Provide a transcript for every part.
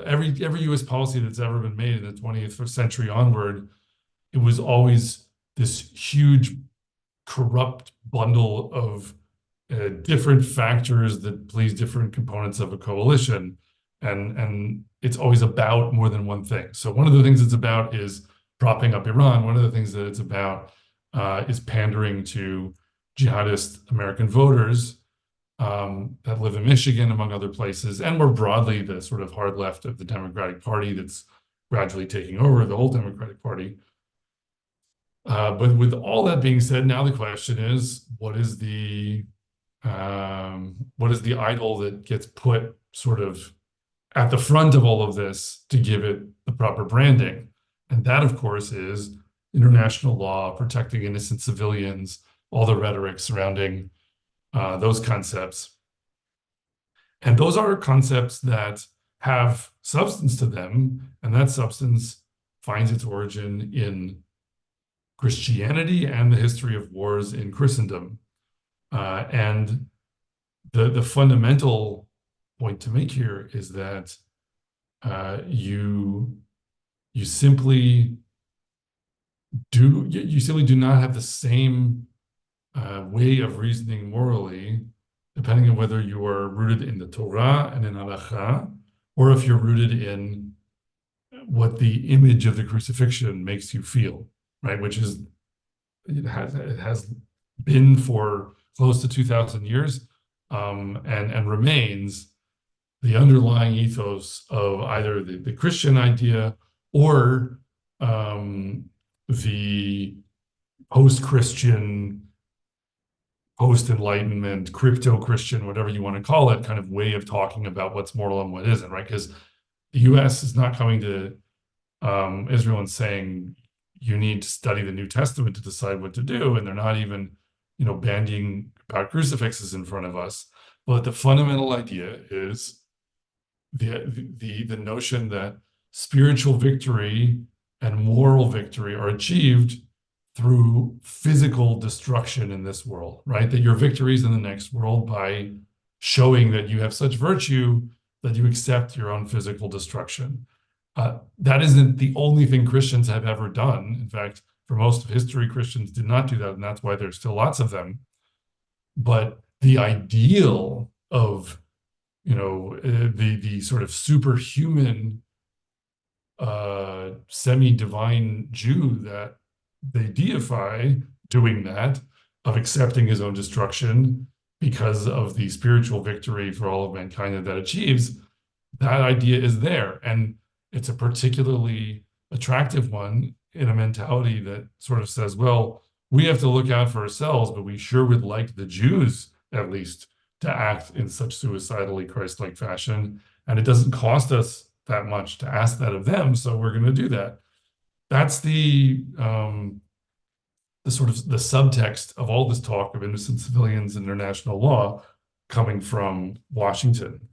every U.S. policy that's ever been made in the 20th century onward, it was always this huge corrupt bundle of different factors that please different components of a coalition, and it's always about more than one thing. So one of the things it's about is propping up Iran. One of the things that it's about is pandering to jihadist American voters that live in Michigan, among other places, and more broadly, the sort of hard left of the Democratic Party that's gradually taking over the whole Democratic Party. But with all that being said, now the question is, what is the idol that gets put sort of at the front of all of this to give it the proper branding? And that, of course, is international law, protecting innocent civilians, all the rhetoric surrounding those concepts. And those are concepts that have substance to them, and that substance finds its origin in Christianity and the history of wars in Christendom. And the fundamental point to make here is that you simply do not have the same way of reasoning morally, depending on whether you are rooted in the Torah and in halacha, or if you're rooted in what the image of the crucifixion makes you feel, right? Which is, it has been for close to 2,000 years, and remains the underlying ethos of either the Christian idea or the post-Christian, post-Enlightenment, crypto-Christian, whatever you want to call it, kind of way of talking about what's moral and what isn't, right? Because the US is not coming to Israel and saying, you need to study the New Testament to decide what to do, and they're not even, bandying about crucifixes in front of us. But the fundamental idea is the notion that spiritual victory and moral victory are achieved through physical destruction in this world, right? That your victories in the next world by showing that you have such virtue that you accept your own physical destruction. That isn't the only thing Christians have ever done. In fact, for most of history, Christians did not do that, and that's why there's still lots of them. But the ideal of, the sort of superhuman, semi-divine Jew that they deify doing that, of accepting his own destruction because of the spiritual victory for all of mankind that that achieves, that idea is there. And it's a particularly attractive one in a mentality that sort of says, well, we have to look out for ourselves, but we sure would like the Jews, at least, to act in such suicidally Christ-like fashion. And it doesn't cost us that much to ask that of them, so we're going to do that. That's the sort of the subtext of all this talk of innocent civilians and international law coming from Washington.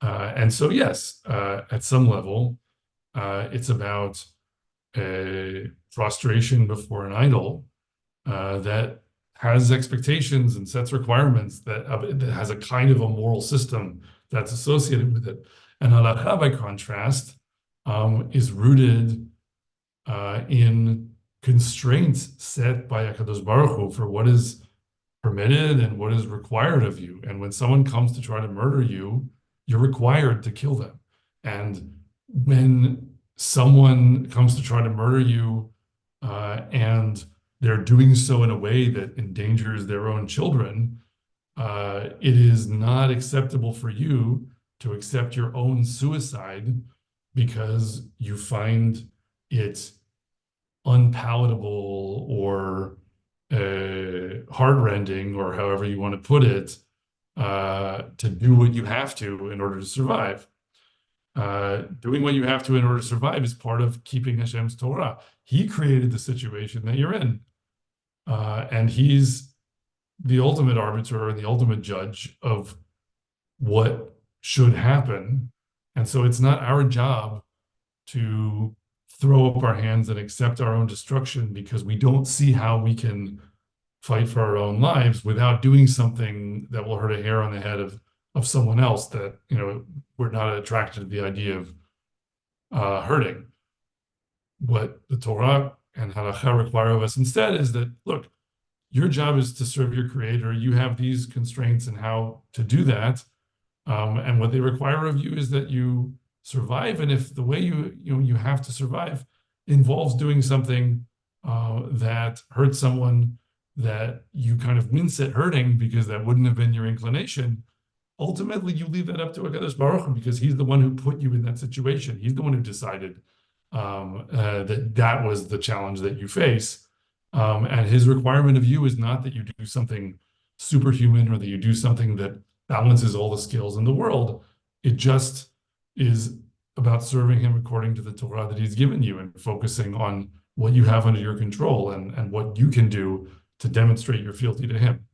And so, yes, at some level, it's about a prostration before an idol that has expectations and sets requirements, that has a kind of a moral system that's associated with it. And halakha, by contrast, is rooted in constraints set by HaKadosh Baruch Hu for what is permitted and what is required of you. And when someone comes to try to murder you, you're required to kill them. And when someone comes to try to murder you and they're doing so in a way that endangers their own children, it is not acceptable for you to accept your own suicide because you find it unpalatable or heartrending, or however you want to put it, to do what you have to in order to survive. Doing what you have to in order to survive is part of keeping Hashem's Torah. He created the situation that you're in. And he's the ultimate arbiter and the ultimate judge of what should happen. And so it's not our job to throw up our hands and accept our own destruction because we don't see how we can fight for our own lives without doing something that will hurt a hair on the head of someone else, that, we're not attracted to the idea hurting. What the Torah and Halakha require of us instead is that, look, your job is to serve your creator. You have these constraints in how to do that. And what they require of you is that you survive. And if the way you have to survive involves doing something that hurts someone that you kind of wince at hurting because that wouldn't have been your inclination, ultimately you leave that up to HaKadosh Baruch Hu because he's the one who put you in that situation. He's the one who decided that was the challenge that you face. And his requirement of you is not that you do something superhuman or that you do something that balances all the skills in the world. It just is about serving him according to the Torah that he's given you and focusing on what you have under your control and what you can do to demonstrate your fealty to him.